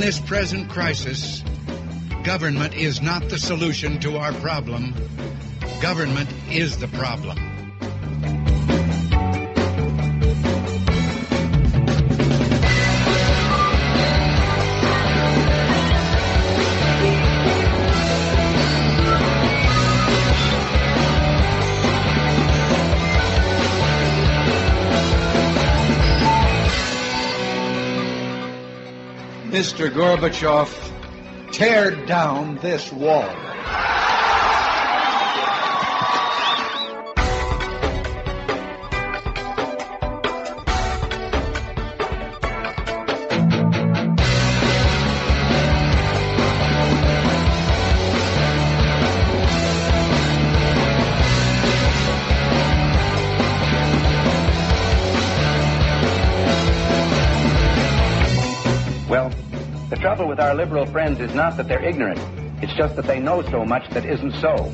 this present crisis, government is not the solution to our problem. Government is the problem. Mr. Gorbachev, tear down this wall. The trouble with our liberal friends is not that they're ignorant. It's just that they know so much that isn't so.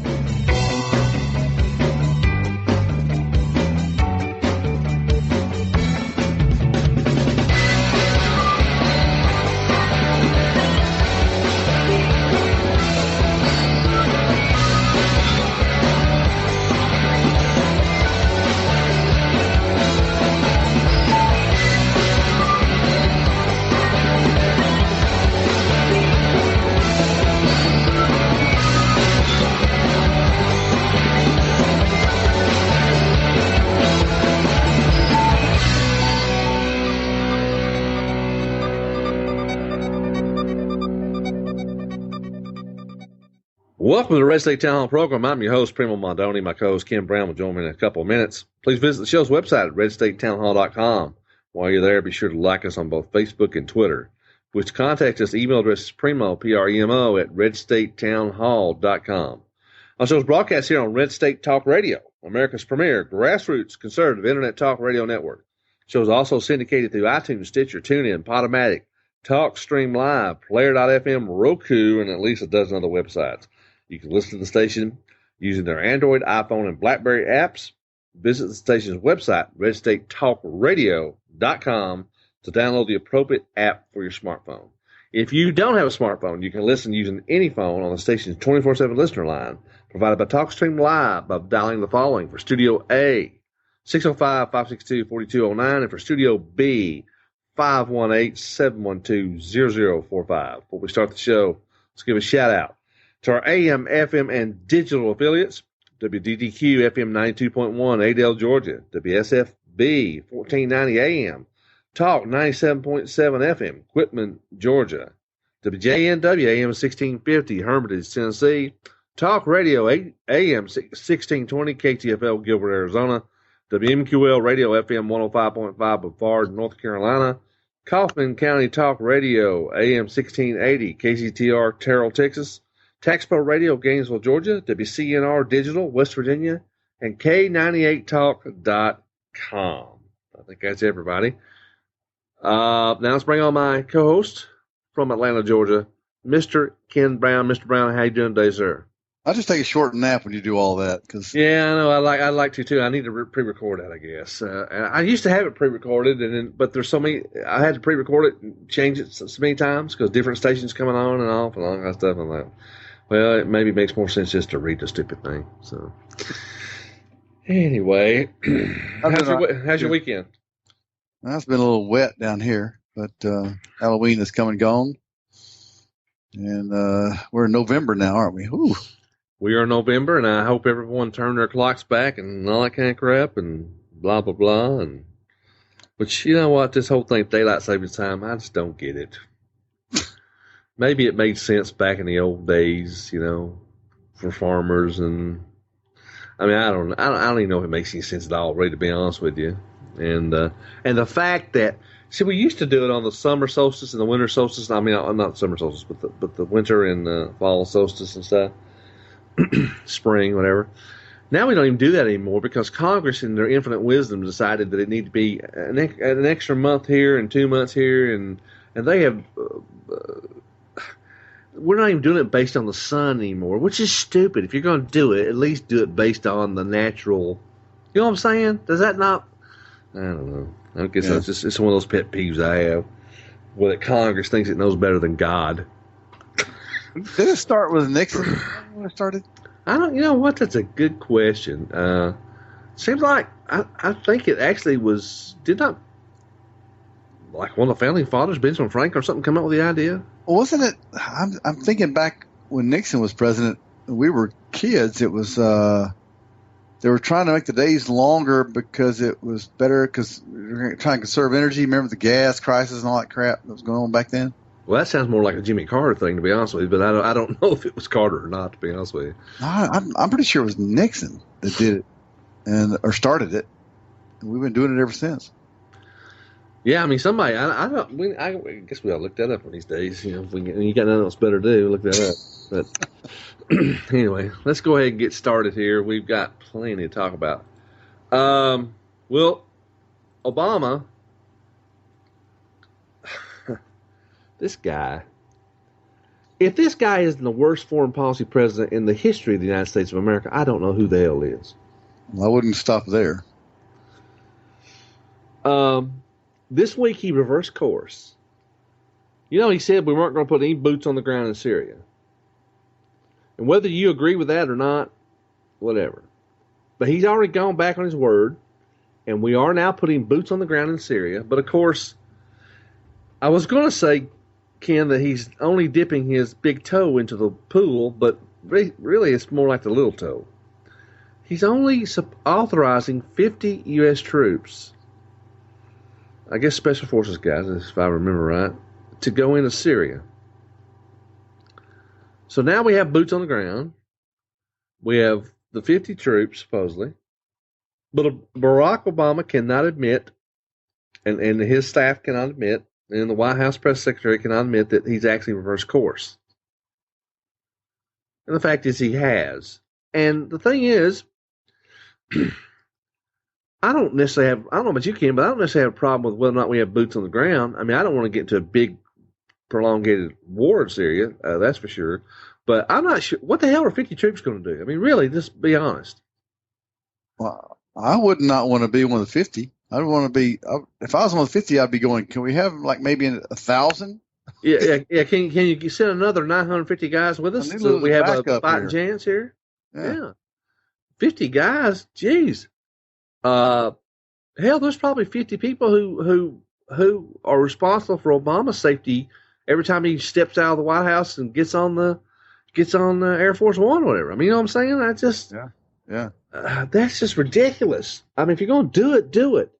Welcome to the Red State Town Hall program. I'm your host, Primo Mondoni. My co-host, Kim Brown, will join me in a couple of minutes. Please visit the show's website at redstatetownhall.com. While you're there, be sure to like us on both Facebook and Twitter. Wish to contact us, email address is primo, P-R-E-M-O, at redstatetownhall.com. Our show's broadcast here on Red State Talk Radio, America's premier grassroots conservative internet talk radio network. The show is also syndicated through iTunes, Stitcher, TuneIn, Podomatic, TalkStream Live, Player.fm, Roku, and at least a dozen other websites. You can listen to the station using their Android, iPhone, and BlackBerry apps. Visit the station's website, redstatetalkradio.com, to download the appropriate app for your smartphone. If you don't have a smartphone, you can listen using any phone on the station's 24/7 listener line, provided by TalkStream Live, by dialing the following: for Studio A, 605-562-4209, and for Studio B, 518-712-0045. Before we start the show, let's give a shout-out to our AM, FM, and digital affiliates: WDDQ FM 92.1, Adel, Georgia; WSFB 1490 AM, Talk 97.7 FM, Quitman, Georgia; WJNW AM 1650, Hermitage, Tennessee; Talk Radio AM 1620, KTFL, Gilbert, Arizona; WMQL Radio FM 105.5, Beaufort, North Carolina; Kaufman County Talk Radio AM 1680, KCTR, Terrell, Texas; Taxpo Radio, Gainesville, Georgia; WCNR Digital, West Virginia; and K98talk.com. I think that's everybody. Now let's bring on my co-host from Atlanta, Georgia, Mr. Ken Brown. Mr. Brown, how you doing today, sir? I'll just take a short nap when you do all that. Yeah, I know. I'd like to too. I need to pre-record that, I guess. And I used to have it pre-recorded, but there's so many. I had to pre-record it and change it so many times because different stations coming on and off and all that stuff. And like, well, it maybe makes more sense just to read the stupid thing. So, anyway, how's your weekend? Well, it's been a little wet down here, but Halloween is come and gone, and we're in November now, aren't we? Whew. We are in November, and I hope everyone turned their clocks back and all that kind of crap and blah, blah, blah. But you know what? This whole thing, daylight savings time, I just don't get it. Maybe it made sense back in the old days, for farmers. And I mean, I don't even know if it makes any sense at all, really, to be honest with you. And the fact that, see, we used to do it on the summer solstice and the winter solstice. I mean, not summer solstice, but the winter and fall solstice and stuff. Spring, whatever. Now we don't even do that anymore because Congress, in their infinite wisdom, decided that it needed to be an extra month here and 2 months here, and they have. We're not even doing it based on the sun anymore, which is stupid. If you're going to do it, at least do it based on the natural. You know what I'm saying? Does that not? I don't know. I guess it's one of those pet peeves I have. Well, that Congress thinks it knows better than God. Did it start with Nixon when it started? I don't. You know what? That's a good question. Seems like I think it actually was. Did not like one of the founding fathers, Benjamin Franklin or something, come up with the idea? Well, wasn't it? I'm thinking back when Nixon was president. We were kids. It was they were trying to make the days longer because it was better because we were trying to conserve energy. Remember the gas crisis and all that crap that was going on back then? Well, that sounds more like a Jimmy Carter thing, to be honest with you. But I don't know if it was Carter or not, to be honest with you. I'm pretty sure it was Nixon that did it or started it. And we've been doing it ever since. Yeah, I mean, somebody. I guess we ought to look that up one of these days. You know, if you got nothing else better to do, look that up. But anyway, let's go ahead and get started here. We've got plenty to talk about. Well, Obama. This guy, if this guy isn't the worst foreign policy president in the history of the United States of America, I don't know who the hell is. Well, I wouldn't stop there. This week he reversed course. You know, he said we weren't going to put any boots on the ground in Syria. And whether you agree with that or not, whatever. But he's already gone back on his word, and we are now putting boots on the ground in Syria. But, of course, I was going to say, Ken, that he's only dipping his big toe into the pool, but really it's more like the little toe. He's only authorizing 50 U.S. troops, I guess Special Forces guys, if I remember right, to go into Syria. So now we have boots on the ground. We have the 50 troops, supposedly. But Barack Obama cannot admit, and his staff cannot admit, and the White House press secretary cannot admit that he's actually reversed course. And the fact is he has. And the thing is, I don't know about you, Ken, but I don't necessarily have a problem with whether or not we have boots on the ground. I mean, I don't want to get into a big, prolongated war in Syria, that's for sure. But I'm not sure. What the hell are 50 troops going to do? I mean, really, just be honest. Well, I would not want to be one of the 50. I'd want to be. If I was one of the 50, I'd be going. Can we have like maybe 1,000? Yeah. Can you send another 950 guys with us so we have a fighting chance here? Yeah. 50 guys. Jeez. Hell, there's probably 50 people who are responsible for Obama's safety every time he steps out of the White House and gets on Air Force One or whatever. I mean, you know what I'm saying? I just that's just ridiculous. I mean, if you're going to do it, do it.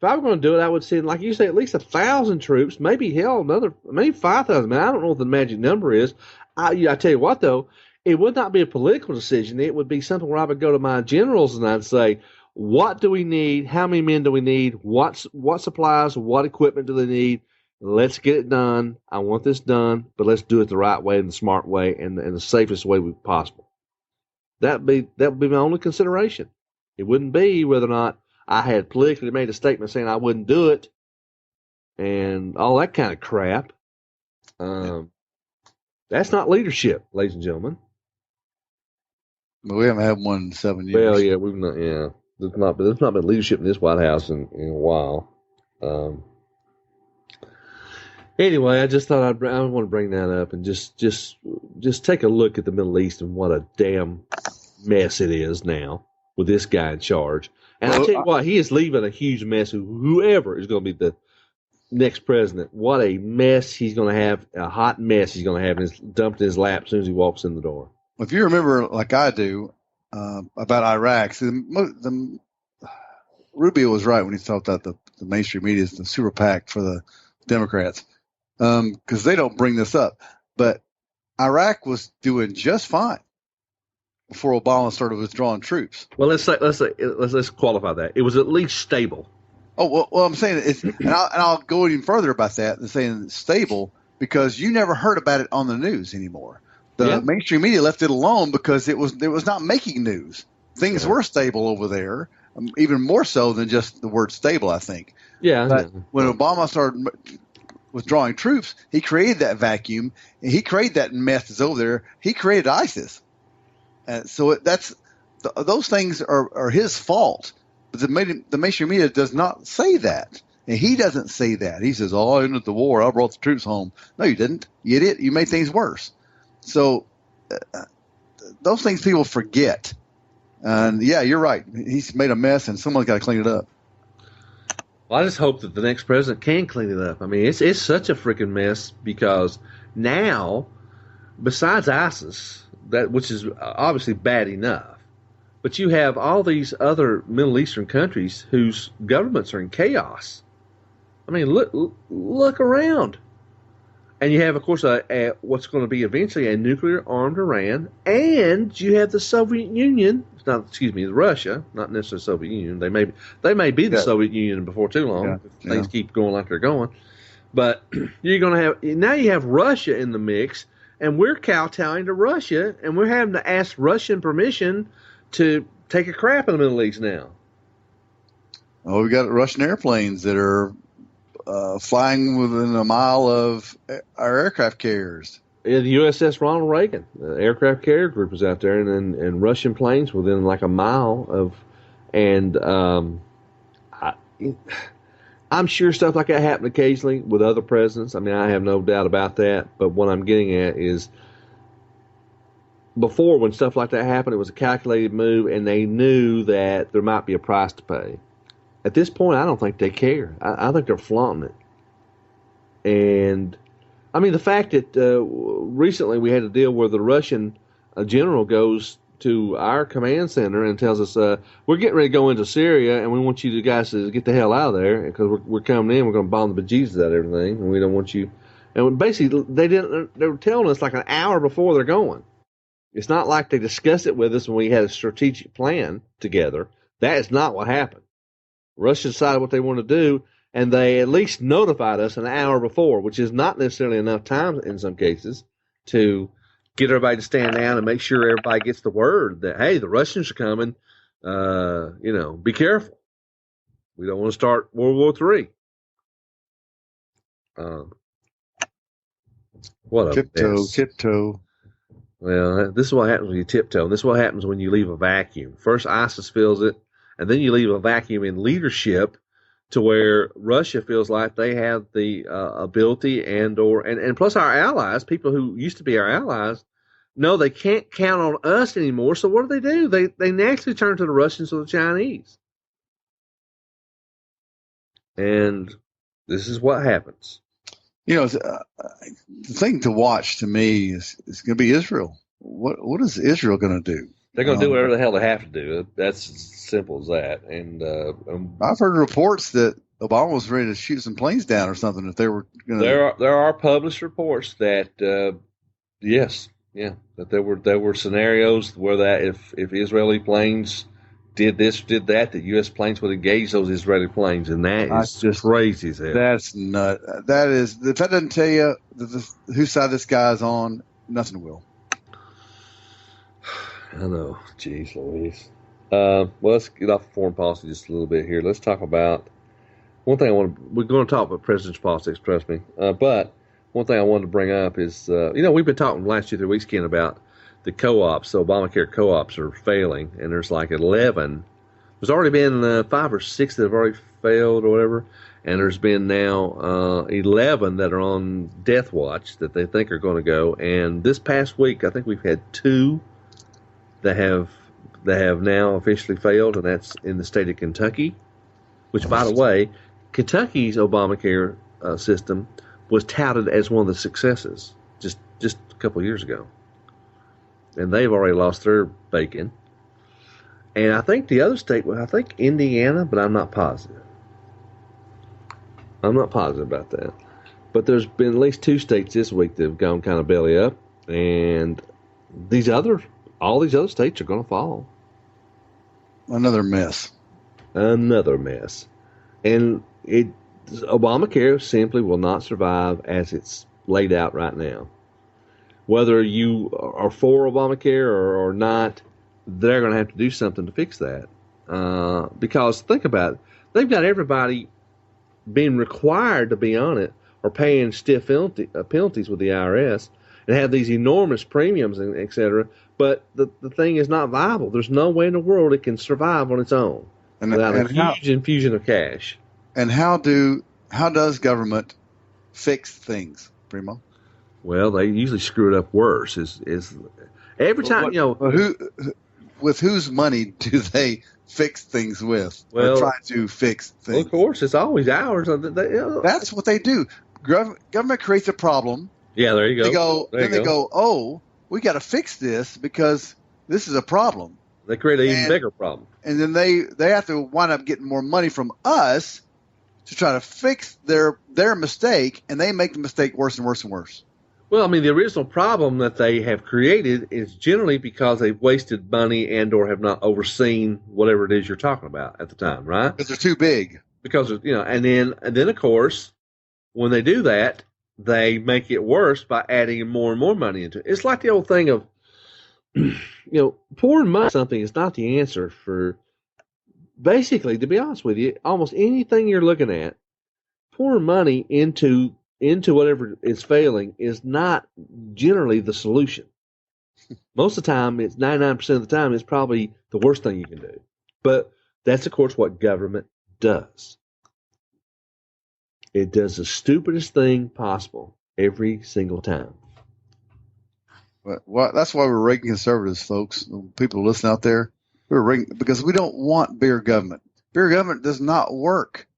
If I were going to do it, I would send, like you say, at least 1,000 troops, maybe 5,000. Man, I don't know what the magic number is. I tell you what, though, it would not be a political decision. It would be something where I would go to my generals and I'd say, what do we need? How many men do we need? What supplies? What equipment do they need? Let's get it done. I want this done, but let's do it the right way and the smart way and the safest way possible. That would be my only consideration. It wouldn't be whether or not I had politically made a statement saying I wouldn't do it and all that kind of crap. That's not leadership, ladies and gentlemen. But we haven't had one in 7 years. Well, yeah, we've not. Yeah, there's not been leadership in this White House in a while. Anyway, I just thought I want to bring that up and just take a look at the Middle East and what a damn mess it is now with this guy in charge. And I tell you what, he is leaving a huge mess. Whoever is going to be the next president, what a mess he's going to have, a hot mess he's going to have dumped in his lap as soon as he walks in the door. If you remember, like I do, about Iraq, the Rubio was right when he thought that the mainstream media is the super PAC for the Democrats because they don't bring this up. But Iraq was doing just fine before Obama started withdrawing troops. Well, let's qualify that. It was at least stable. Oh well, I'm saying it's, and I'll go even further about that and saying it's stable because you never heard about it on the news anymore. The mainstream media left it alone because it was not making news. Things were stable over there, even more so than just the word stable, I think. Yeah. But when Obama started withdrawing troops, he created that vacuum, and he created that mess that's over there. He created ISIS. And so those things are his fault. But the mainstream media does not say that. And he doesn't say that. He says, "Oh, I ended the war. I brought the troops home." No, you didn't. You did. You made things worse. So those things people forget. And yeah, you're right. He's made a mess, and someone's got to clean it up. Well, I just hope that the next president can clean it up. I mean, it's such a freaking mess because now, besides ISIS, which is obviously bad enough, but you have all these other Middle Eastern countries whose governments are in chaos. I mean, look around. And you have, of course, what's going to be eventually a nuclear-armed Iran, and you have the Soviet Union. Russia, not necessarily Soviet Union. They may be the Soviet Union before too long if things keep going like they're going. But you're going to have now you have Russia in the mix, and we're kowtowing to Russia, and we're having to ask Russian permission to take a crap in the Middle East now. Oh, we got Russian airplanes that are flying within a mile of our aircraft carriers. Yeah, the USS Ronald Reagan, the aircraft carrier group is out there, and Russian planes within like a mile of, and I'm sure stuff like that happened occasionally with other presidents. I mean, I have no doubt about that. But what I'm getting at is, before when stuff like that happened, it was a calculated move, and they knew that there might be a price to pay. At this point, I don't think they care. I think they're flaunting it. And, I mean, the fact that recently we had a deal where the Russian general goes to our command center and tells us, we're getting ready to go into Syria, and we want you guys to get the hell out of there because we're coming in. We're going to bomb the bejesus out of everything, and we don't want you. And basically, they were telling us like an hour before they're going. It's not like they discussed it with us when we had a strategic plan together. That is not what happened. Russia decided what they want to do, and they at least notified us an hour before, which is not necessarily enough time in some cases to get everybody to stand down and make sure everybody gets the word that, hey, the Russians are coming. Be careful. We don't want to start World War III. What a tiptoe. Well, this is what happens when you tiptoe. And this is what happens when you leave a vacuum. First, ISIS fills it, and then you leave a vacuum in leadership to where Russia feels like they have the ability and plus our allies, people who used to be our allies, no, they can't count on us anymore. So what do? They naturally turn to the Russians or the Chinese. And this is what happens. The thing to watch to me is going to be Israel. What is Israel going to do? They're going to do whatever the hell they have to do. That's as simple as that. And I've heard reports that Obama was ready to shoot some planes down or something if they were going to. There are published reports that that there were scenarios where that if Israeli planes did this, did that, U.S. planes would engage those Israeli planes, and that is just crazy as hell. That's nut. That is. If that doesn't tell you whose side this guy's on, nothing will. I know. Jeez Louise. Well, let's get off foreign policy just a little bit here. Let's talk about one thing we're going to talk about presidential politics, trust me. But one thing I wanted to bring up is, we've been talking the last 2-3 weeks, Ken, about the co-ops. The Obamacare co-ops are failing, and there's like 11. There's already been 5 or 6 that have already failed or whatever, and there's been now 11 that are on death watch that they think are going to go. And this past week, I think we've had 2 that have now officially failed, and that's in the state of Kentucky, which, by the way, Kentucky's Obamacare system was touted as one of the successes just a couple of years ago. And they've already lost their bacon. And I think the other state, I think Indiana, but I'm not positive. I'm not positive about that. But there's been at least 2 states this week that have gone kind of belly up, and all these other states are going to follow. Another mess. And Obamacare simply will not survive as it's laid out right now. Whether you are for Obamacare or not, they're going to have to do something to fix that. Because think about it. They've got everybody being required to be on it or paying stiff penalties with the IRS and have these enormous premiums, and et cetera. But the thing is not viable. There's no way in the world it can survive on its own without a huge infusion of cash. And how does government fix things, Primo? Well, they usually screw it up worse. Is every time with whose money do they fix things with? Well, or try to fix things. Well, of course, it's always ours. That's what they do. Government creates a problem. Yeah, there you go. They go, oh, we got to fix this because this is a problem. They create an even bigger problem. And then they have to wind up getting more money from us to try to fix their mistake, and they make the mistake worse and worse and worse. Well, I mean, the original problem that they have created is generally because they've wasted money and or have not overseen whatever it is you're talking about at the time, right? Because they're too big. Because and then of course, when they do that, they make it worse by adding more and more money into it. It's like the old thing of, pouring money into something is not the answer for. Basically, to be honest with you, almost anything you're looking at, pouring money into whatever is failing is not generally the solution. Most of the time, it's 99% of the time, it's probably the worst thing you can do. But that's, of course, what government does. It does the stupidest thing possible every single time. Well, that's why we're Reagan conservatives, folks. People listening out there, we're Reagan because we don't want bigger government. Bigger government does not work.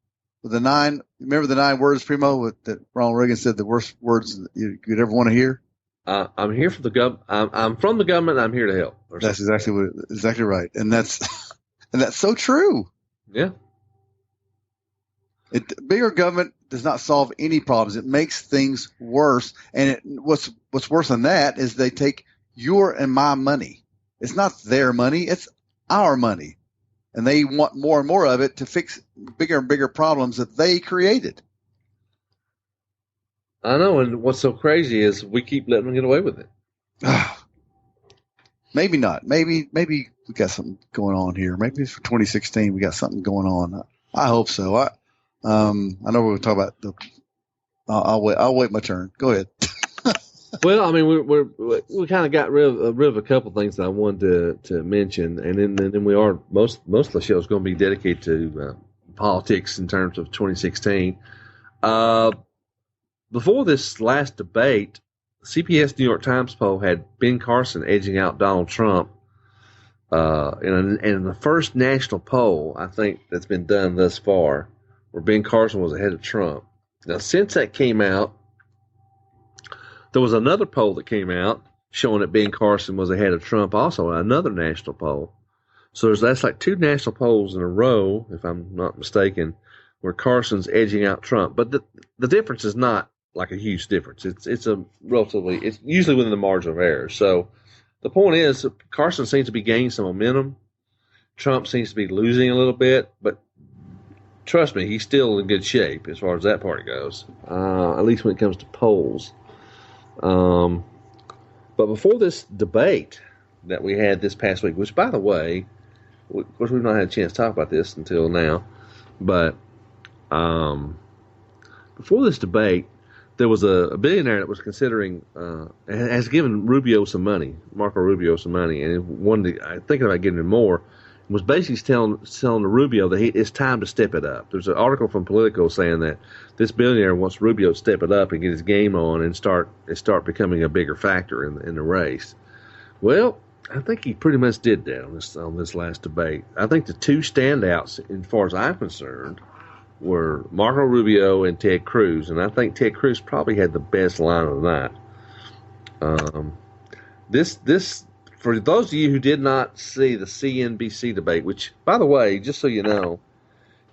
Remember the 9 words, Primo, that Ronald Reagan said the worst words you could ever want to hear? I'm here for the government. I'm from the government. And I'm here to help. That's exactly right, and that's so true. Yeah. Bigger government does not solve any problems. It makes things worse. And what's worse than that is they take your and my money. It's not their money. It's our money. And they want more and more of it to fix bigger and bigger problems that they created. I know. And what's so crazy is we keep letting them get away with it. Maybe not. Maybe we got something going on here. Maybe for 2016 we got something going on. I hope so. I know we're going to talk about I'll wait my turn. Go ahead. Well, I mean, we kind of got rid of a couple things that I wanted to mention, and then we are most of the show is going to be dedicated to politics in terms of 2016. Before this last debate, CBS New York Times poll had Ben Carson edging out Donald Trump. In the first national poll, I think that's been done thus far, where Ben Carson was ahead of Trump. Now, since that came out, there was another poll that came out showing that Ben Carson was ahead of Trump, also another national poll. So that's like 2 national polls in a row, if I'm not mistaken, where Carson's edging out Trump. But the difference is not like a huge difference. It's usually within the margin of error. So the point is, Carson seems to be gaining some momentum. Trump seems to be losing a little bit, but trust me, he's still in good shape as far as that party goes, at least when it comes to polls. But before this debate that we had this past week, which, by the way, of course, we've not had a chance to talk about this until now, but before this debate, there was a billionaire that was considering, has given Rubio some money, Marco Rubio some money, and thinking about giving him more, was basically telling Rubio that it's time to step it up. There's an article from Politico saying that this billionaire wants Rubio to step it up and get his game on and start becoming a bigger factor in the race. Well, I think he pretty much did that on this last debate. I think the 2 standouts, as far as I'm concerned, were Marco Rubio and Ted Cruz, and I think Ted Cruz probably had the best line of the night. This. For those of you who did not see the CNBC debate, which, by the way, just so you know,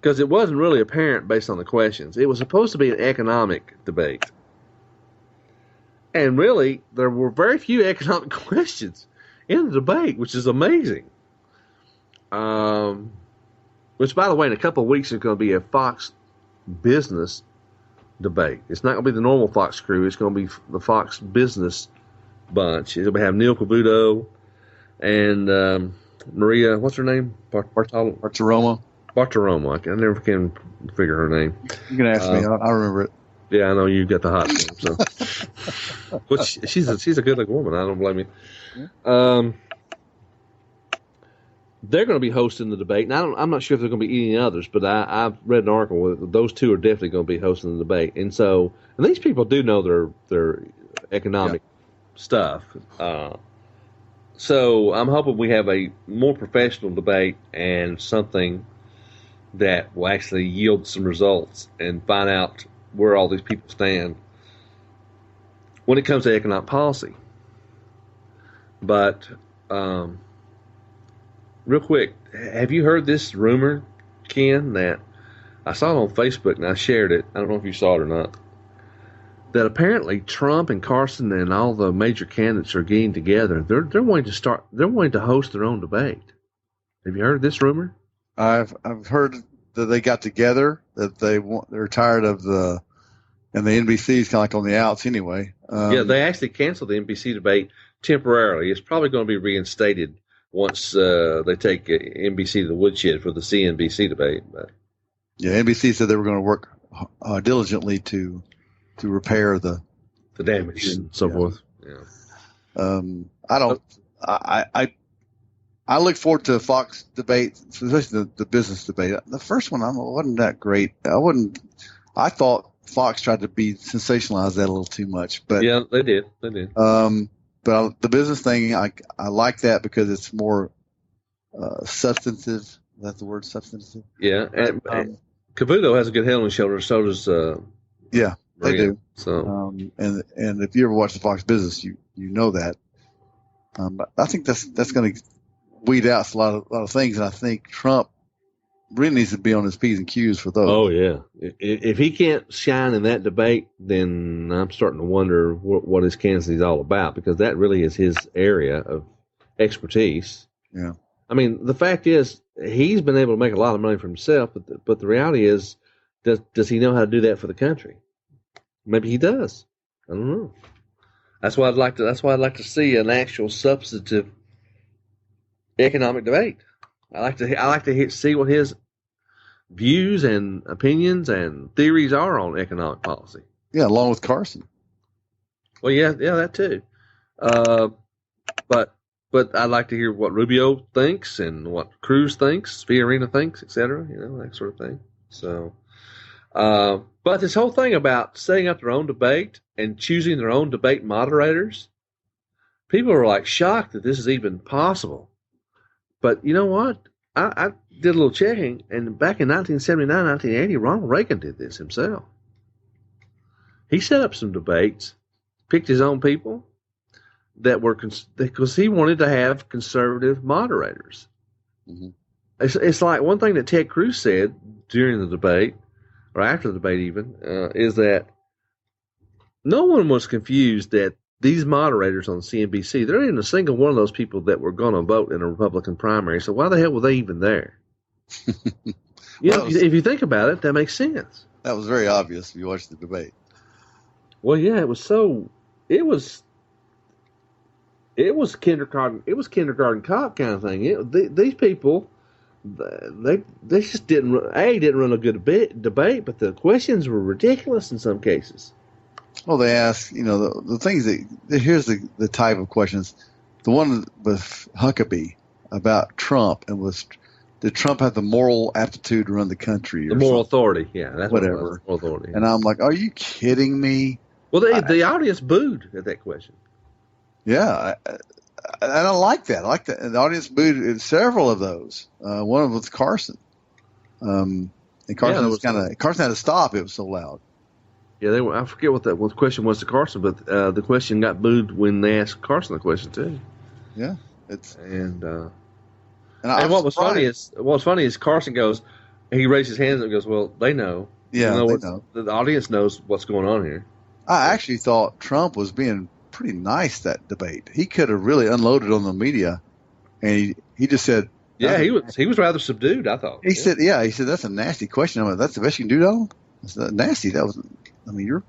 because it wasn't really apparent based on the questions, it was supposed to be an economic debate. And really, there were very few economic questions in the debate, which is amazing. Which, by the way, in a couple of weeks, is going to be a Fox Business debate. It's not going to be the normal Fox crew. It's going to be the Fox Business bunch. It'll have Neil Cavuto and Maria, what's her name? Bartiromo. I never can figure her name. You can ask me. I remember it. Yeah, I know you got the hot name. So, she's a good looking woman. I don't blame you. they're going to be hosting the debate. And I'm not sure if they're going to be any others, but I've read an article where those two are definitely going to be hosting the debate. And so, and these people do know their economic stuff. So I'm hoping we have a more professional debate and something that will actually yield some results and find out where all these people stand when it comes to economic policy. But real quick, have you heard this rumor, Ken, that I saw it on Facebook and I shared it. I don't know if you saw it or not. That apparently Trump and Carson and all the major candidates are getting together. They're going to host their own debate. Have you heard this rumor? I've heard that they got together, that they're tired of and the NBC is kind of like on the outs anyway. Yeah, they actually canceled the NBC debate temporarily. It's probably going to be reinstated once they take NBC to the woodshed for the CNBC debate. But yeah, NBC said they were going to work diligently to repair the damage and so forth. Yeah. I look forward to Fox debate, especially the business debate. The first one wasn't that great. I thought Fox tried to sensationalize that a little too much, but yeah, they did. But the business thing, I like that because it's more substantive. Is that the word, substantive? Yeah, and Cavuto has a good head on his shoulders. So does yeah, they do. So and if you ever watch the Fox Business, you know that. But I think that's going to weed out a lot of things, and I think Trump really needs to be on his P's and Q's for those. Oh yeah, if he can't shine in that debate, then I'm starting to wonder what his candidacy is all about, because that really is his area of expertise. Yeah, I mean, the fact is he's been able to make a lot of money for himself, but the reality is, does he know how to do that for the country? Maybe he does. I don't know. That's why I'd like to see an actual substantive economic debate. I like to see what his views and opinions and theories are on economic policy. Yeah, along with Carson. Well, yeah, that too. But I'd like to hear what Rubio thinks and what Cruz thinks, Fiorina thinks, etc. That sort of thing. So, but this whole thing about setting up their own debate and choosing their own debate moderators, people are like shocked that this is even possible. But you know what? I did a little checking, and back in 1979, 1980, Ronald Reagan did this himself. He set up some debates, picked his own people that were because he wanted to have conservative moderators. Mm-hmm. It's like one thing that Ted Cruz said during the debate, or after the debate even, is that no one was confused that these moderators on CNBC, there ain't a single one of those people that were going to vote in a Republican primary. So why the hell were they even there? If you think about it, that makes sense. That was very obvious if you watched the debate. Well, yeah, it was kindergarten cop kind of thing. These people, they just didn't run a good debate, but the questions were ridiculous in some cases. Well, they ask, the things here's the type of questions. The one with Huckabee about Trump did Trump have the moral aptitude to run the country? The moral authority, yeah, that's whatever. Moral authority. And I'm like, are you kidding me? Well, the audience booed at that question. Yeah, I don't like that. I like that. And the audience booed at several of those. One of them was Carson. And Carson Carson had to stop. It was so loud. Yeah, I forget what the question was to Carson, but the question got booed when they asked Carson the question too. Yeah, and what was funny is Carson goes, he raised his hands and goes, "Well, they know. Yeah, they know. The audience knows what's going on here." I actually thought Trump was being pretty nice that debate. He could have really unloaded on the media, and he just said, "Yeah, he was rather subdued." I thought he said, that's a nasty question. I'm like, that's the best you can do, though. It's nasty. You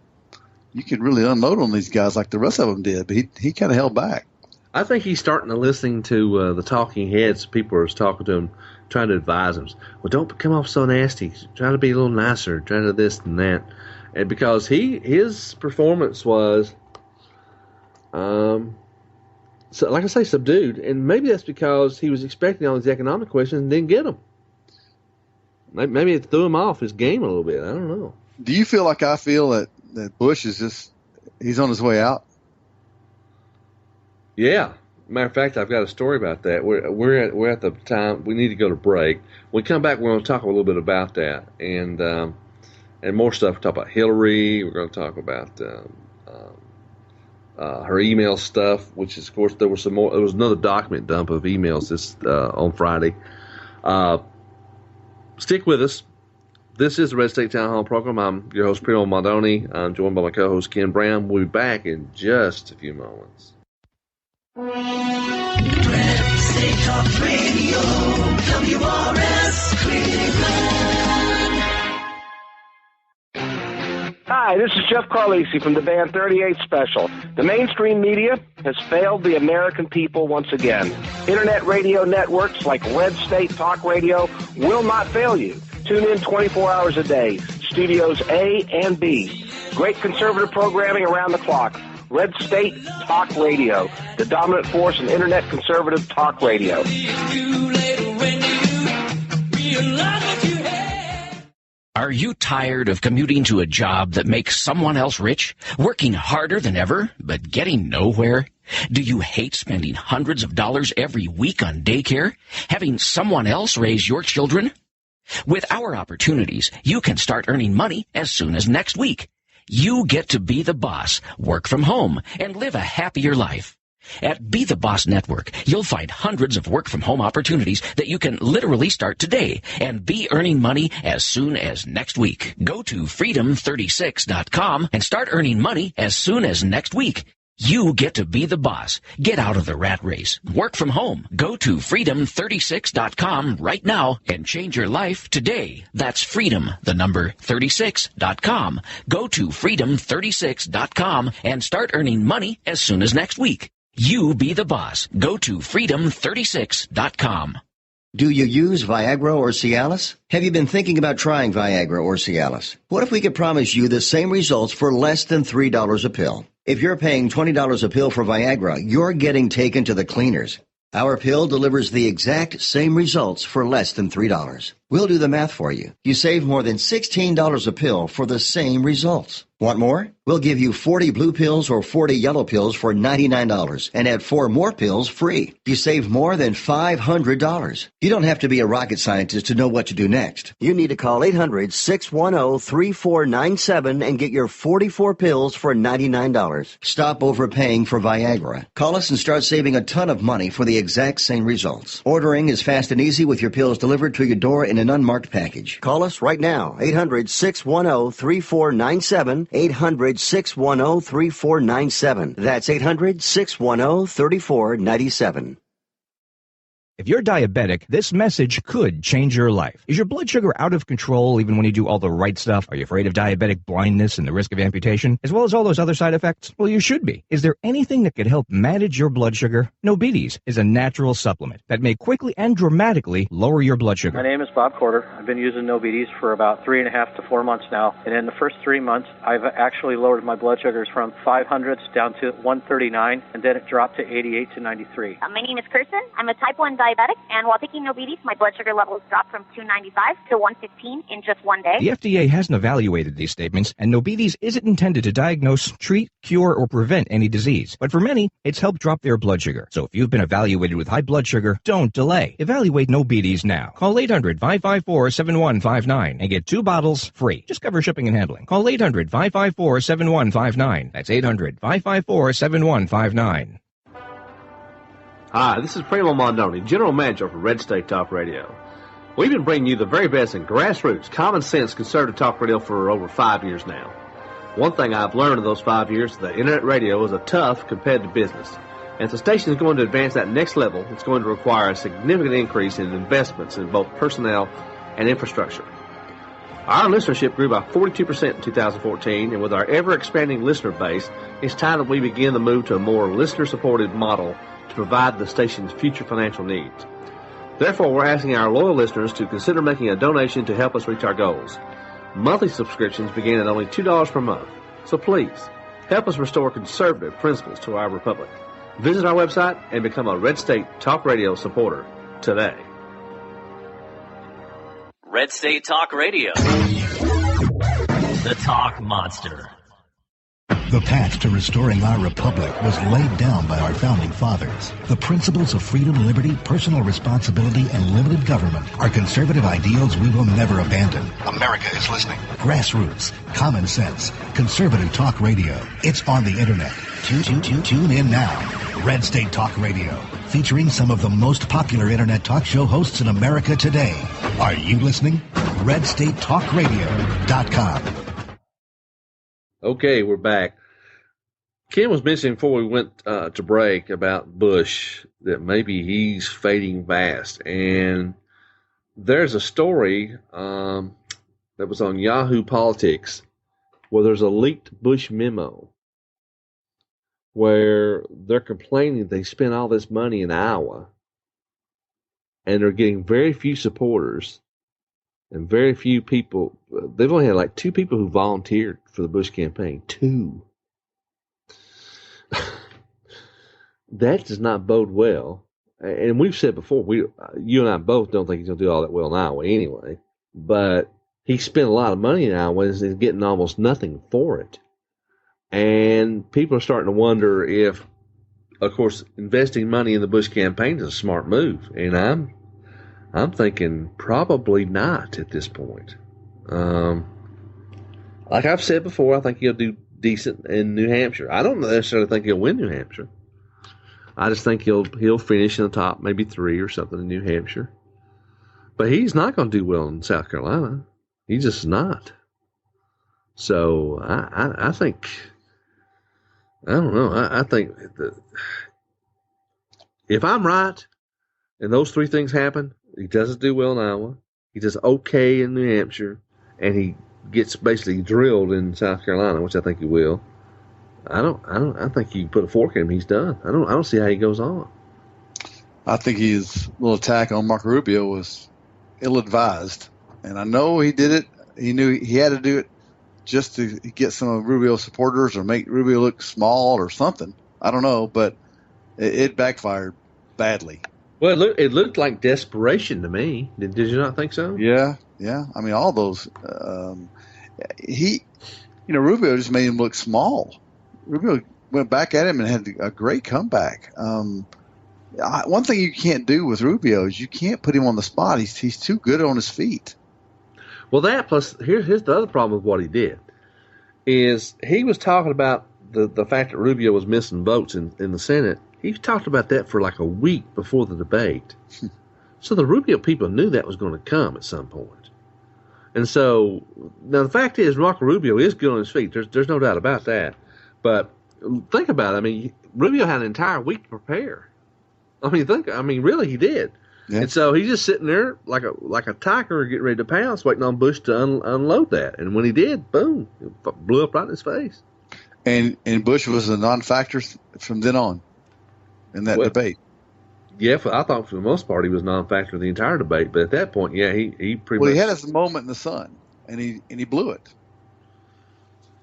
could really unload on these guys like the rest of them did, but he kind of held back. I think he's starting to listen to the talking heads. People are talking to him, trying to advise him. Well, don't come off so nasty. Try to be a little nicer. Try to this and that. And because his performance was, so, like I say, subdued. And maybe that's because he was expecting all these economic questions and didn't get them. Maybe it threw him off his game a little bit. I don't know. Do you feel like I feel that Bush is he's on his way out? Yeah. Matter of fact, I've got a story about that. We're at the time we need to go to break. When we come back, we're going to talk a little bit about that and more stuff. We'll talk about Hillary. We're going to talk about her email stuff, which is, of course, there was another document dump of emails this on Friday. Stick with us. This is the Red State Town Hall program. I'm your host, Primo Mondoni. I'm joined by my co-host, Ken Brown. We'll be back in just a few moments. Red State Talk Radio, WRS Cleveland. Hi, this is Jeff Carlisi from the band 38 Special. The mainstream media has failed the American people once again. Internet radio networks like Red State Talk Radio will not fail you. Tune in 24 hours a day. Studios A and B. Great conservative programming around the clock. Red State Talk Radio, the dominant force in Internet conservative talk radio. Are you tired of commuting to a job that makes someone else rich, working harder than ever, but getting nowhere? Do you hate spending hundreds of dollars every week on daycare, having someone else raise your children? With our opportunities, you can start earning money as soon as next week. You get to be the boss, work from home, and live a happier life. At Be the Boss Network, you'll find hundreds of work-from-home opportunities that you can literally start today and be earning money as soon as next week. Go to freedom36.com and start earning money as soon as next week. You get to be the boss. Get out of the rat race. Work from home. Go to freedom36.com right now and change your life today. That's freedom, the number 36.com. Go to freedom36.com and start earning money as soon as next week. You be the boss. Go to freedom36.com. Do you use Viagra or Cialis? Have you been thinking about trying Viagra or Cialis? What if we could promise you the same results for less than $3 a pill? If you're paying $20 a pill for Viagra, you're getting taken to the cleaners. Our pill delivers the exact same results for less than $3. We'll do the math for you. You save more than $16 a pill for the same results. Want more? We'll give you 40 blue pills or 40 yellow pills for $99 and add 4 more pills free. You save more than $500. You don't have to be a rocket scientist to know what to do next. You need to call 800-610-3497 and get your 44 pills for $99. Stop overpaying for Viagra. Call us and start saving a ton of money for the exact same results. Ordering is fast and easy with your pills delivered to your door in an unmarked package. Call us right now, 800-610-3497, 800-610-3497. That's 800-610-3497. If you're diabetic, this message could change your life. Is your blood sugar out of control even when you do all the right stuff? Are you afraid of diabetic blindness and the risk of amputation, as well as all those other side effects? Well, you should be. Is there anything that could help manage your blood sugar? Nobetes is a natural supplement that may quickly and dramatically lower your blood sugar. My name is Bob Corder. I've been using Nobetes for about 3.5 to 4 months now. And in the first 3 months, I've actually lowered my blood sugars from 500s down to 139, and then it dropped to 88 to 93. My name is Kirsten. I'm a type 1 diabetic, and while taking Nobetes, my blood sugar levels dropped from 295 to 115 in just one day. The FDA hasn't evaluated these statements, and Nobetes isn't intended to diagnose, treat, cure, or prevent any disease. But for many, it's helped drop their blood sugar. So if you've been evaluated with high blood sugar, don't delay. Evaluate Nobetes now. Call 800-554-7159 and get 2 bottles free. Just cover shipping and handling. Call 800-554-7159. That's 800-554-7159. Hi, this is Primo Mondoni, General Manager for Red State Talk Radio. We've been bringing you the very best in grassroots, common sense, conservative talk radio for over 5 years now. One thing I've learned in those 5 years is that internet radio is a tough, competitive business. And if the station is going to advance that next level, it's going to require a significant increase in investments in both personnel and infrastructure. Our listenership grew by 42% in 2014, and with our ever-expanding listener base, it's time that we begin the move to a more listener-supported model to provide the station's future financial needs. Therefore, we're asking our loyal listeners to consider making a donation to help us reach our goals. Monthly subscriptions begin at only $2 per month. So please, help us restore conservative principles to our republic. Visit our website and become a Red State Talk Radio supporter today. Red State Talk Radio. The Talk Monster. The path to restoring our republic was laid down by our founding fathers. The principles of freedom, liberty, personal responsibility, and limited government are conservative ideals we will never abandon. America is listening. Grassroots, common sense, conservative talk radio. It's on the internet. Tune in now. Red State Talk Radio, featuring some of the most popular internet talk show hosts in America today. Are you listening? RedStateTalkRadio.com. Okay, we're back. Ken was mentioning before we went to break about Bush that maybe he's fading fast. And there's a story that was on Yahoo Politics where there's a leaked Bush memo where they're complaining they spent all this money in Iowa and they're getting very few supporters and very few people. They've only had like 2 people who volunteered for the Bush campaign. 2. That does not bode well. And we've said before, you and I both don't think he's going to do all that well in Iowa anyway. But he spent a lot of money in Iowa and is getting almost nothing for it. And people are starting to wonder if, of course, investing money in the Bush campaign is a smart move. And I'm thinking probably not at this point. Like I've said before, I think he'll do decent in New Hampshire. I don't necessarily think he'll win New Hampshire. I just think he'll finish in the top maybe 3 or something in New Hampshire. But he's not going to do well in South Carolina. He's just not. So I think, I don't know. I think if I'm right and those 3 things happen, he doesn't do well in Iowa, he does okay in New Hampshire, and he gets basically drilled in South Carolina, which I think he will. I think you put a fork in him, he's done. I don't see how he goes on. I think his little attack on Marco Rubio was ill-advised, and I know he did it. He knew he had to do it just to get some of Rubio's supporters or make Rubio look small or something. I don't know, but it backfired badly. Well, it looked like desperation to me. Did you not think so? Yeah. I mean, all those. Rubio just made him look small. Rubio went back at him and had a great comeback. One thing you can't do with Rubio is you can't put him on the spot. He's too good on his feet. Well, that plus here's the other problem with what he did is he was talking about the fact that Rubio was missing votes in the Senate. He talked about that for like a week before the debate. So the Rubio people knew that was going to come at some point. And so now the fact is Marco Rubio is good on his feet. There's no doubt about that. But think about it. I mean, Rubio had an entire week to prepare. Really he did. Yeah. And so he's just sitting there like a tiger getting ready to pounce, waiting on Bush to unload that. And when he did, boom, it blew up right in his face. And Bush was a non-factor from then on in that debate. Yeah, I thought for the most part he was non-factor the entire debate. But at that point, yeah, he pretty much. Well, he had his moment in the sun, and he blew it.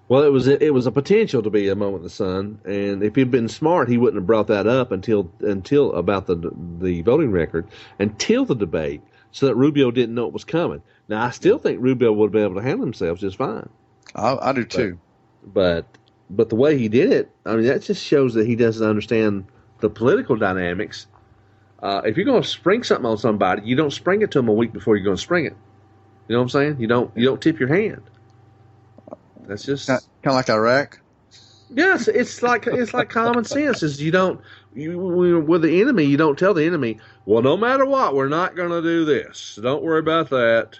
Well, it was a potential to be a moment in the sun, and if he'd been smart, he wouldn't have brought that up until about the voting record until the debate, so that Rubio didn't know it was coming. Now, I still think Rubio would have been able to handle himself just fine. I do too. But the way he did it, I mean, that just shows that he doesn't understand the political dynamics. If you're going to spring something on somebody, you don't spring it to them a week before you're going to spring it. You know what I'm saying? You don't tip your hand. That's just kind of like Iraq. Yes, it's like common sense. Is with the enemy, you don't tell the enemy, well, no matter what, we're not going to do this. Don't worry about that.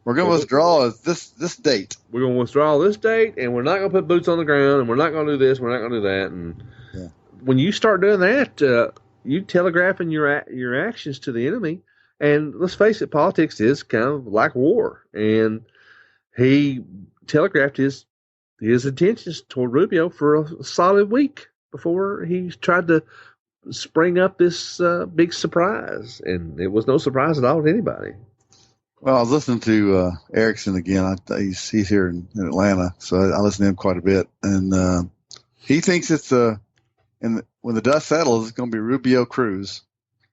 We're going to withdraw this date. We're going to withdraw this date, and we're not going to put boots on the ground, and we're not going to do this, we're not going to do that. And when you start doing that, you telegraphing your actions to the enemy. And let's face it, politics is kind of like war. And he telegraphed his intentions toward Rubio for a solid week before he tried to spring up this big surprise. And it was no surprise at all to anybody. Well, I was listening to Erickson again. He's here in Atlanta, so I listen to him quite a bit. And he thinks it's in when the dust settles, it's going to be Rubio Cruz.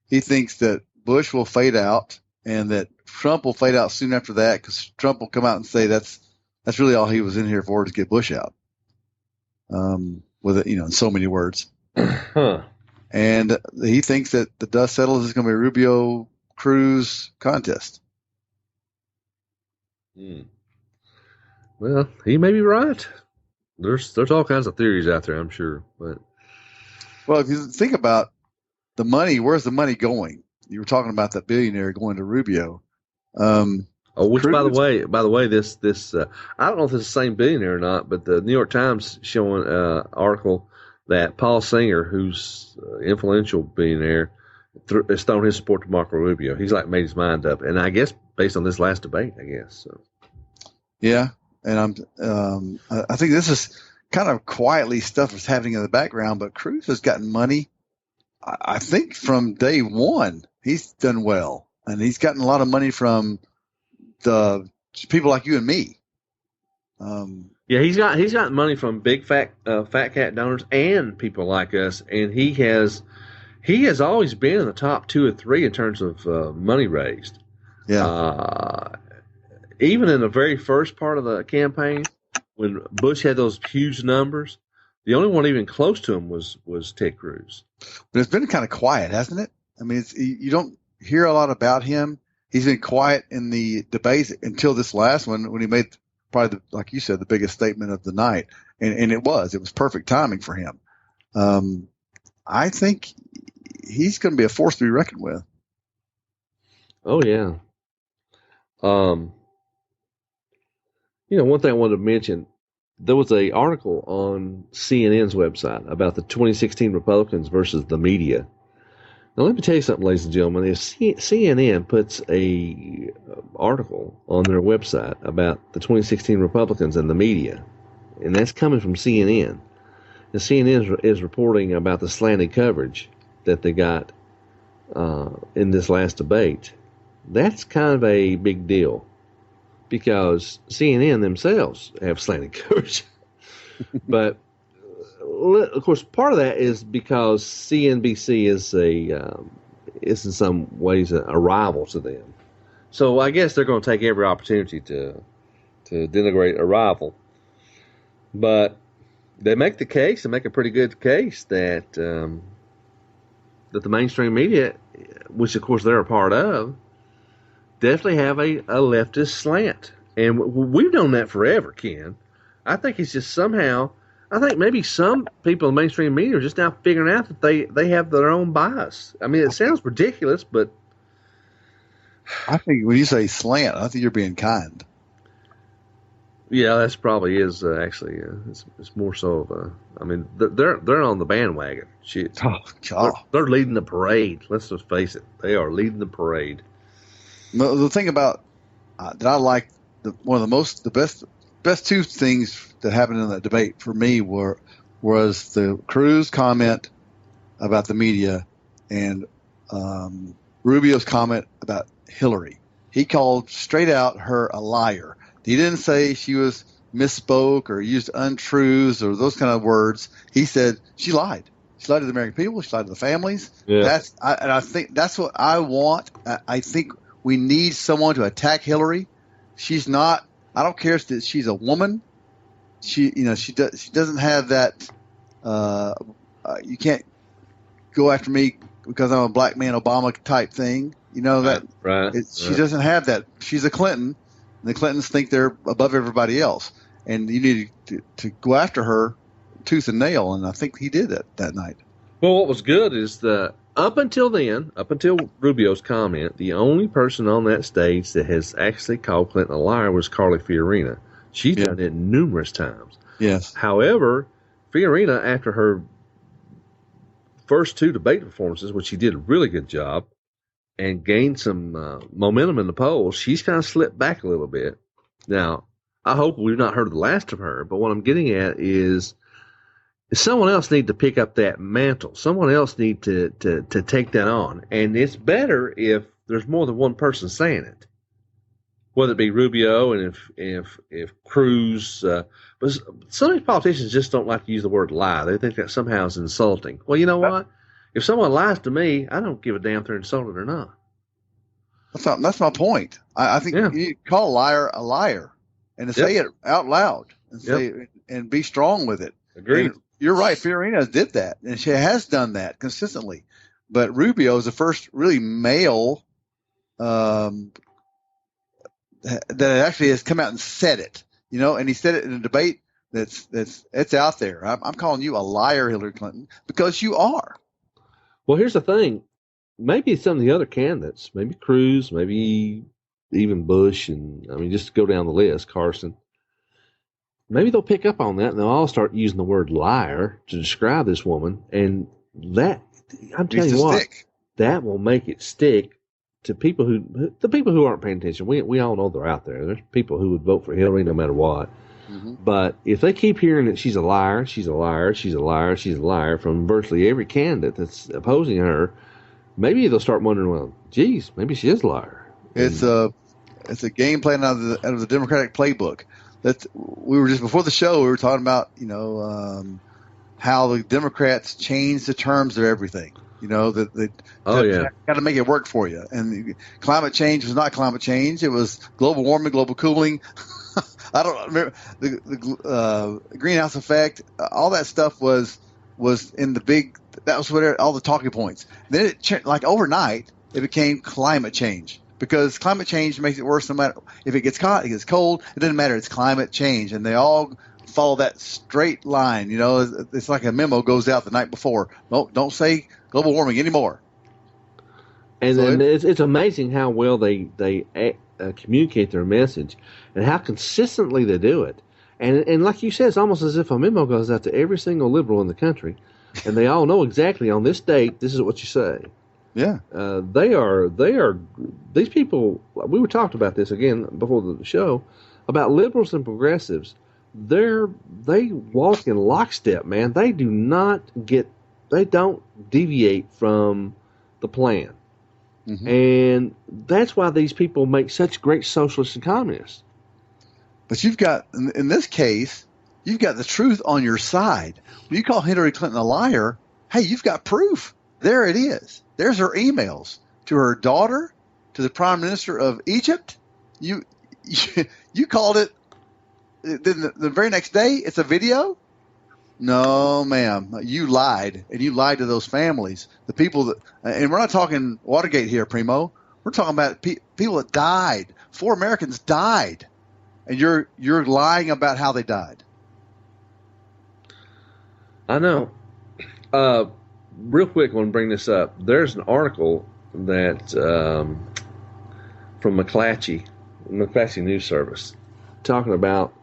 He thinks that Bush will fade out and that Trump will fade out soon after that because Trump will come out and say that's really all he was in here for, to get Bush out. With it, in so many words. Huh. And he thinks that the dust settles is going to be a Rubio Cruz contest. Well, he may be right. There's all kinds of theories out there, I'm sure. But well, if you think about the money, where's the money going? You were talking about that billionaire going to Rubio. Which, by the way, this I don't know if it's the same billionaire or not, but the New York Times showing an article that Paul Singer, who's influential billionaire, has thrown his support to Marco Rubio. He's like made his mind up, and I guess based on this last debate, I guess. So. Yeah, and I think this is kind of quietly stuff that's happening in the background, but Cruz has gotten money. I think from day one he's done well, and he's gotten a lot of money from the people like you and me. Yeah, he's got money from big fat cat donors and people like us, and he has always been in the top 2 or 3 in terms of money raised. Yeah. Even in the very first part of the campaign, when Bush had those huge numbers, the only one even close to him was Ted Cruz. But it's been kind of quiet, hasn't it? I mean, you don't hear a lot about him. He's been quiet in the debates until this last one when he made probably, like you said, the biggest statement of the night. And it was perfect timing for him. I think he's going to be a force to be reckoned with. Oh, yeah. One thing I wanted to mention, there was an article on CNN's website about the 2016 Republicans versus the media. Now, let me tell you something, ladies and gentlemen. If CNN puts a article on their website about the 2016 Republicans and the media, and that's coming from CNN, and CNN is reporting about the slanted coverage that they got in this last debate, that's kind of a big deal because CNN themselves have slanted coverage. But of course, part of that is because CNBC is is in some ways a rival to them. So I guess they're going to take every opportunity to denigrate a rival. But they make the case, they make a pretty good case that the mainstream media, which of course they're a part of, definitely have a leftist slant. And we've known that forever, Ken. I think it's just somehow, I think maybe some people in mainstream media are just now figuring out that they have their own bias. I mean, it sounds ridiculous, but I think when you say slant, I think you're being kind. Yeah, that's probably is actually. It's more so of I mean, they're on the bandwagon. Shit. Oh God, they're leading the parade. Let's just face it, they are leading the parade. The thing about that I like, one of the best two things that happened in that debate for me was the Cruz comment about the media and Rubio's comment about Hillary. He called straight out her a liar. He didn't say she was misspoke or used untruths or those kind of words. He said she lied. She lied to the American people. She lied to the families. Yeah. I think that's what I want. I think we need someone to attack Hillary. She's not. I don't care if she's a woman. She doesn't have that. You can't go after me because I'm a black man, Obama type thing. You know that. Right. She doesn't have that. She's a Clinton. And the Clintons think they're above everybody else, and you need to go after her tooth and nail. And I think he did that night. Well, what was good is up until Rubio's comment, the only person on that stage that has actually called Clinton a liar was Carly Fiorina. She's done it numerous times. Yes. However, Fiorina, after her first 2 debate performances, which she did a really good job, and gained some momentum in the polls, she's kind of slipped back a little bit. Now, I hope we've not heard the last of her, but what I'm getting at is someone else need to pick up that mantle. Someone else need to take that on. And it's better if there's more than one person saying it. whether it be Rubio and if Cruz, but some of these politicians just don't like to use the word lie. They think that somehow is insulting. Well, you know what? If someone lies to me, I don't give a damn if they're insulted or not. That's my point. I think you call a liar, and to say it out loud and say and be strong with it. Agreed. And you're right. Fiorina did that, and she has done that consistently. But Rubio is the first really male that actually has come out and said it, and he said it in a debate it's out there. I'm calling you a liar, Hillary Clinton, because you are. Well, here's the thing. Maybe some of the other candidates, maybe Cruz, maybe even Bush, and just go down the list, Carson. Maybe they'll pick up on that and they'll all start using the word liar to describe this woman. And that, I'm telling you what, that will make it stick to people who aren't paying attention. We all know they're out there. There's people who would vote for Hillary no matter what. Mm-hmm. But if they keep hearing that she's a liar, she's a liar, she's a liar, she's a liar from virtually every candidate that's opposing her, maybe they'll start wondering, well, geez, maybe she is a liar. It's a game plan out of the Democratic playbook. We were just before the show. We were talking about how the Democrats changed the terms of everything. Got to make it work for you. And climate change was not climate change; it was global warming, global cooling. I don't remember the greenhouse effect. All that stuff was in the big. That was what all the talking points. Then it like overnight, it became climate change. Because climate change makes it worse no matter if it gets hot, it gets cold. It doesn't matter. It's climate change, and they all follow that straight line. It's like a memo goes out the night before. No, don't say global warming anymore. And then it's amazing how well they communicate their message and how consistently they do it. And like you said, it's almost as if a memo goes out to every single liberal in the country, and they all know exactly on this date this is what you say. Yeah, they are. These people. We were talking about this again before the show about liberals and progressives. They walk in lockstep, man. They don't deviate from the plan, and that's why these people make such great socialists and communists. But you've got, in this case, you've got the truth on your side. When you call Hillary Clinton a liar, hey, you've got proof. There it is. There's her emails to her daughter, to the Prime Minister of Egypt. You called it. Then the very next day, it's a video. No, ma'am, you lied, and you lied to those families, the people that. And we're not talking Watergate here, Primo. We're talking about people that died. 4 Americans died, and you're lying about how they died. I know. Real quick, I want to bring this up. There's an article that from McClatchy News Service talking about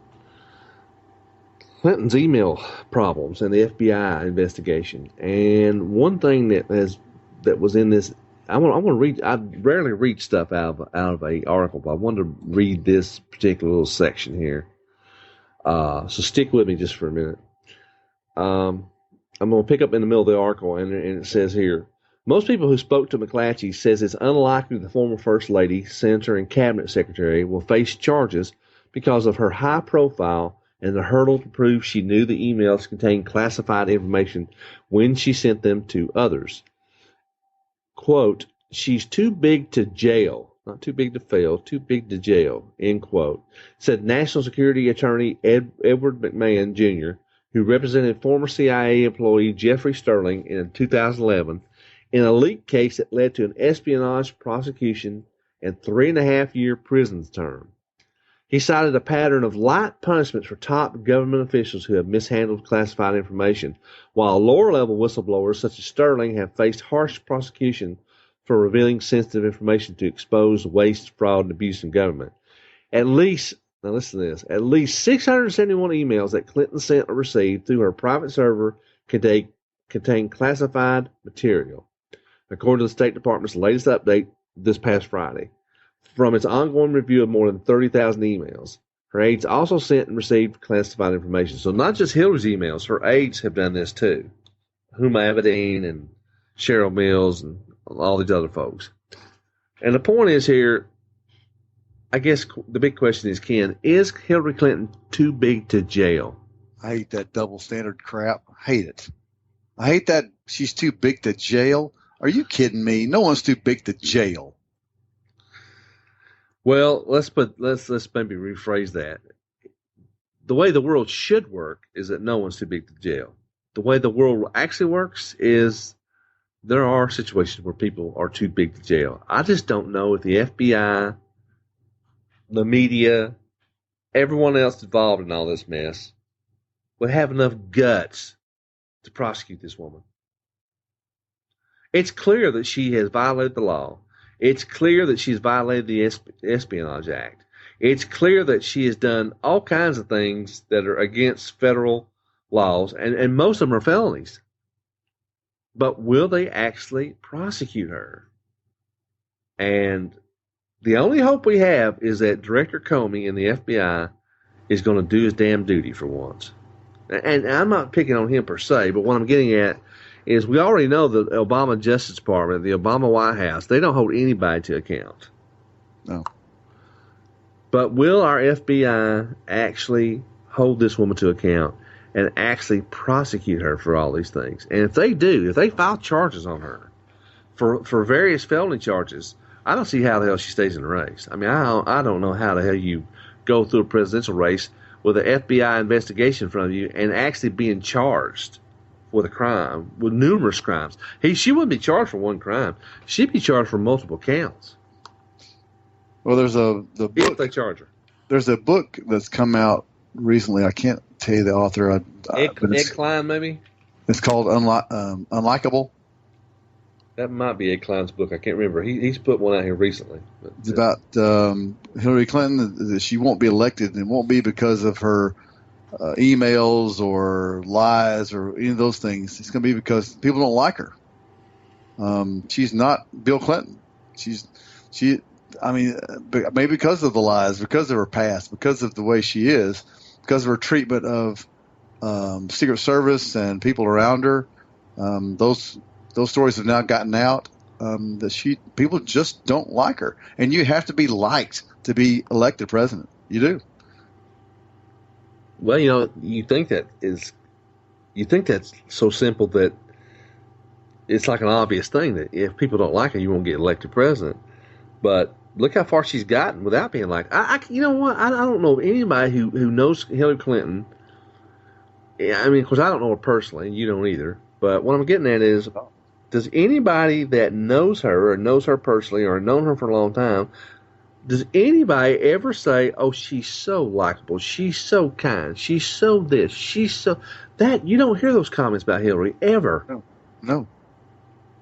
Clinton's email problems and the FBI investigation. And one thing that was in this, I want to read. I rarely read stuff out of a article, but I wanted to read this particular little section here. So stick with me just for a minute. I'm going to pick up in the middle of the article, and it says here, most people who spoke to McClatchy says it's unlikely the former First Lady, Senator, and Cabinet Secretary will face charges because of her high profile and the hurdle to prove she knew the emails contained classified information when she sent them to others. Quote, she's too big to jail, not too big to fail, too big to jail, end quote, said National Security Attorney Edward McMahon, Jr., who represented former CIA employee Jeffrey Sterling in 2011 in a leak case that led to an espionage prosecution and 3.5-year prison term. He cited a pattern of light punishments for top government officials who have mishandled classified information, while lower-level whistleblowers such as Sterling have faced harsh prosecution for revealing sensitive information to expose waste, fraud, and abuse in government. Now listen to this. At least 671 emails that Clinton sent or received through her private server contain classified material, according to the State Department's latest update this past Friday. From its ongoing review of more than 30,000 emails, her aides also sent and received classified information. So not just Hillary's emails, her aides have done this too. Huma Abedin and Cheryl Mills and all these other folks. And the point is here, I guess the big question is, Ken, is Hillary Clinton too big to jail? I hate that double standard crap. I hate it. I hate that she's too big to jail. Are you kidding me? No one's too big to jail. Well, let's maybe rephrase that. The way the world should work is that no one's too big to jail. The way the world actually works is there are situations where people are too big to jail. I just don't know if the FBI, the media, everyone else involved in all this mess would have enough guts to prosecute this woman. It's clear that she has violated the law. It's clear that she's violated the Espionage Act. It's clear that she has done all kinds of things that are against federal laws, and most of them are felonies. But will they actually prosecute her? And the only hope we have is that Director Comey and the FBI is going to do his damn duty for once. And I'm not picking on him per se, but what I'm getting at is we already know the Obama Justice Department, the Obama White House, they don't hold anybody to account. No. But will our FBI actually hold this woman to account and actually prosecute her for all these things? And if they do, if they file charges on her for various felony charges, I don't see how the hell she stays in the race. I mean, I don't know how the hell you go through a presidential race with an FBI investigation in front of you and actually being charged with a crime, with numerous crimes. She wouldn't be charged for one crime. She'd be charged for multiple counts. Well, there's the book. If they charge her. There's a book that's come out recently. I can't tell you the author. Ed Klein, maybe? It's called Unlikable. That might be Ed Klein's book. I can't remember. He's put one out here recently. But, it's about Hillary Clinton, that she won't be elected, and it won't be because of her emails or lies or any of those things. It's going to be because people don't like her. She's not Bill Clinton. Maybe because of the lies, because of her past, because of the way she is, because of her treatment of Secret Service and people around her. Those stories have now gotten out that people just don't like her, and you have to be liked to be elected president. You do. Well, you think that's so simple that it's like an obvious thing that if people don't like her, you won't get elected president. But look how far she's gotten without being liked. You know what? I don't know anybody who knows Hillary Clinton. I mean, of course, I don't know her personally, and you don't either. But what I'm getting at is, does anybody that knows her or knows her personally or known her for a long time, does anybody ever say, oh, she's so likable, she's so kind, she's so this, she's so that? You don't hear those comments about Hillary ever. No.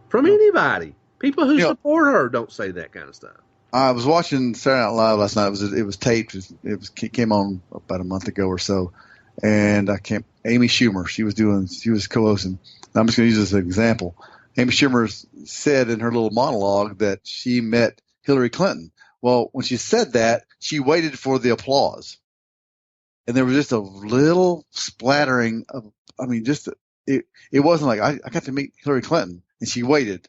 From anybody. People who support her don't say that kind of stuff. I was watching Saturday Night Live last night. It was taped. It came on about a month ago or so. And Amy Schumer, she was co-hosting. I'm just going to use this as an example. Amy Schumer said in her little monologue that she met Hillary Clinton. Well, when she said that, she waited for the applause. And there was just a little splattering of, it wasn't like, I got to meet Hillary Clinton, and she waited.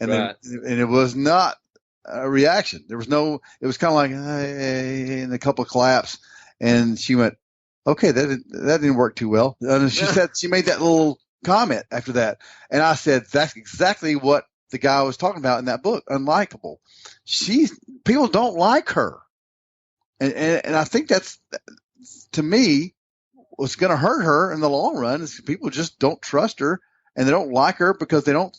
And right. And it was not a reaction. There was no, it was kind of like, hey, and a couple of claps. And she went, okay, that didn't work too well. And she said, she made that little comment after that. And I said, that's exactly what the guy was talking about in that book, Unlikable. People don't like her. And I think that's, to me, what's going to hurt her in the long run is people just don't trust her, and they don't like her because they don't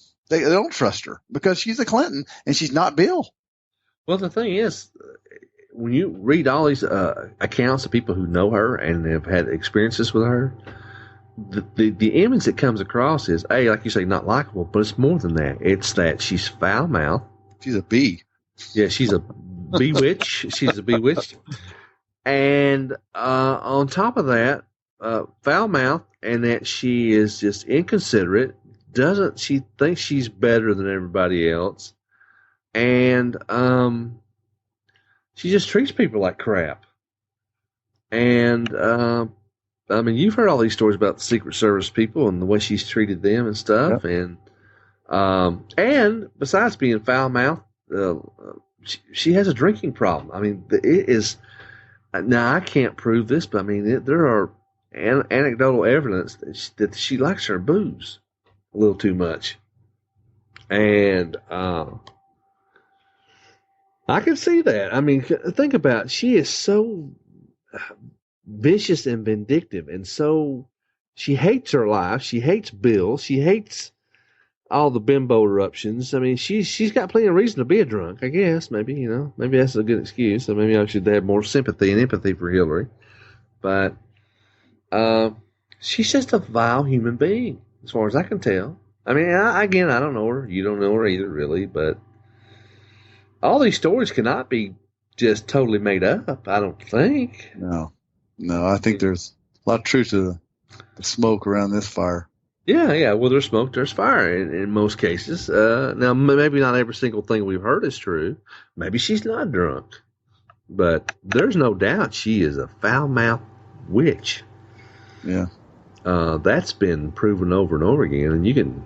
trust her because she's a Clinton and she's not Bill. Well, the thing is, when you read all these accounts of people who know her and have had experiences with her, the image that comes across is, like you say, not likable, but it's more than that. It's that she's foul-mouthed. She's a bee. Yeah, she's a bewitch. She's a bewitched. And on top of that, foul-mouthed, and that she is just inconsiderate. She thinks she's better than everybody else. And she just treats people like crap. And you've heard all these stories about the Secret Service people and the way she's treated them and stuff. Yep. And besides being foul-mouthed, she has a drinking problem. I mean, it is. Now, I can't prove this, but I mean, there are anecdotal evidence that she likes her booze a little too much. And I can see that. I mean, think about it. She is so vicious and vindictive, and so she hates her life. She hates Bill. She hates all the bimbo eruptions. I mean, she's got plenty of reason to be a drunk, I guess. Maybe, maybe that's a good excuse. So maybe I should have more sympathy and empathy for Hillary. But she's just a vile human being, as far as I can tell. I mean, I don't know her. You don't know her either, really. But all these stories cannot be just totally made up, I don't think. No, I think there's a lot of truth to the smoke around this fire. Yeah. Well, there's smoke, there's fire in most cases. Now, maybe not every single thing we've heard is true. Maybe she's not drunk. But there's no doubt she is a foul-mouthed witch. Yeah. That's been proven over and over again. And you can...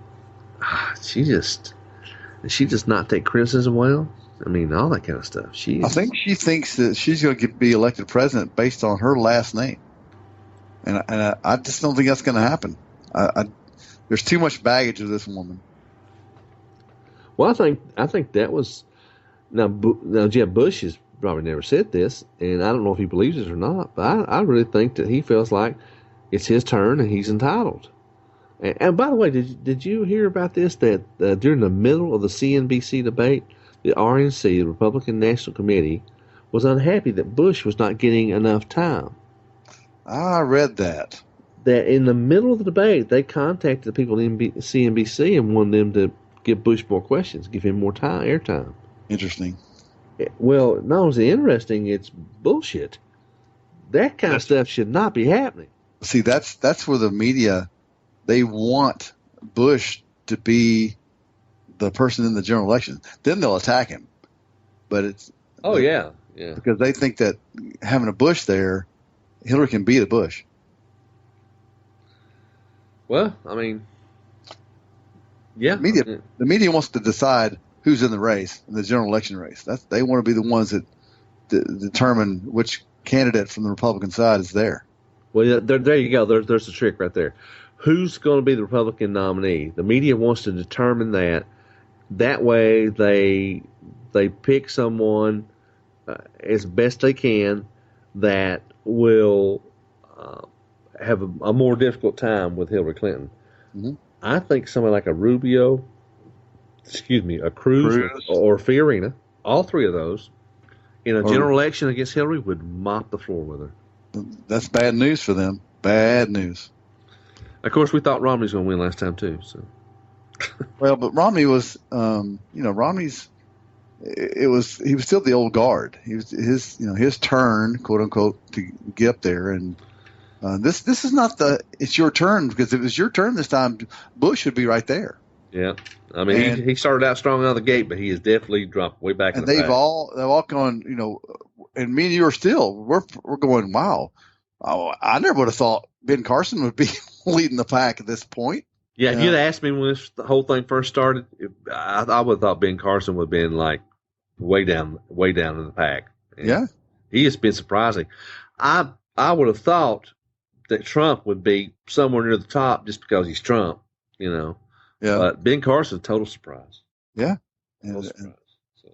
She does not take criticism well. I mean, all that kind of stuff. I think she thinks that she's going to be elected president based on her last name. And I just don't think that's going to happen. There's too much baggage with this woman. Well, I think that was now Jeb Bush has probably never said this, and I don't know if he believes it or not, but I really think that he feels like it's his turn and he's entitled. And by the way, did you hear about this, that during the middle of the CNBC debate, the RNC, the Republican National Committee, was unhappy that Bush was not getting enough time? I read that. That in the middle of the debate, they contacted the people in CNBC and wanted them to give Bush more questions, give him more airtime. Interesting. Well, not only interesting, it's bullshit. That kind of stuff should not be happening. See, that's where the media, they want Bush to be the person in the general election. Then they'll attack him. But it's... Oh, yeah. Because they think that having a Bush there, Hillary can beat a Bush. Well, I mean, yeah. The media wants to decide who's in the race, in the general election race. They want to be the ones that determine which candidate from the Republican side is there. Well, there you go. There's the trick right there. Who's going to be the Republican nominee? The media wants to determine that. That way, they pick someone as best they can that will have a more difficult time with Hillary Clinton. Mm-hmm. I think somebody like a Cruz or Fiorina, all three of those, in a general election against Hillary, would mop the floor with her. That's bad news for them. Bad news. Of course, we thought Romney was going to win last time too. So, well, but Romney was, Romney's. He was still the old guard. He was his turn, quote unquote, to get up there. And this is not it's your turn, because if it was your turn this time, Bush would be right there. Yeah, I mean, he started out strong out of the gate, but he has definitely dropped way back. And they've all gone, and me and you are still we're going, wow. Oh, I never would have thought Ben Carson would be leading the pack at this point. Yeah, if you'd asked me when the whole thing first started, I would have thought Ben Carson would have been like way down in the pack. And yeah, he has been surprising. I would have thought that Trump would be somewhere near the top just because he's Trump, Yeah. But Ben Carson, total surprise. Yeah. Total surprise.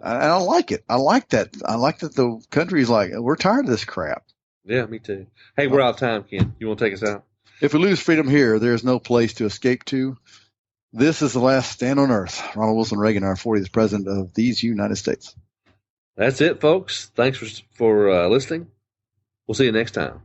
And I like it. I like that. I like that the country's like, we're tired of this crap. Yeah, me too. Hey, we're out of time, Ken. You want to take us out? If we lose freedom here, there is no place to escape to. This is the last stand on earth. Ronald Wilson Reagan, our 40th president of these United States. That's it, folks. Thanks for listening. We'll see you next time.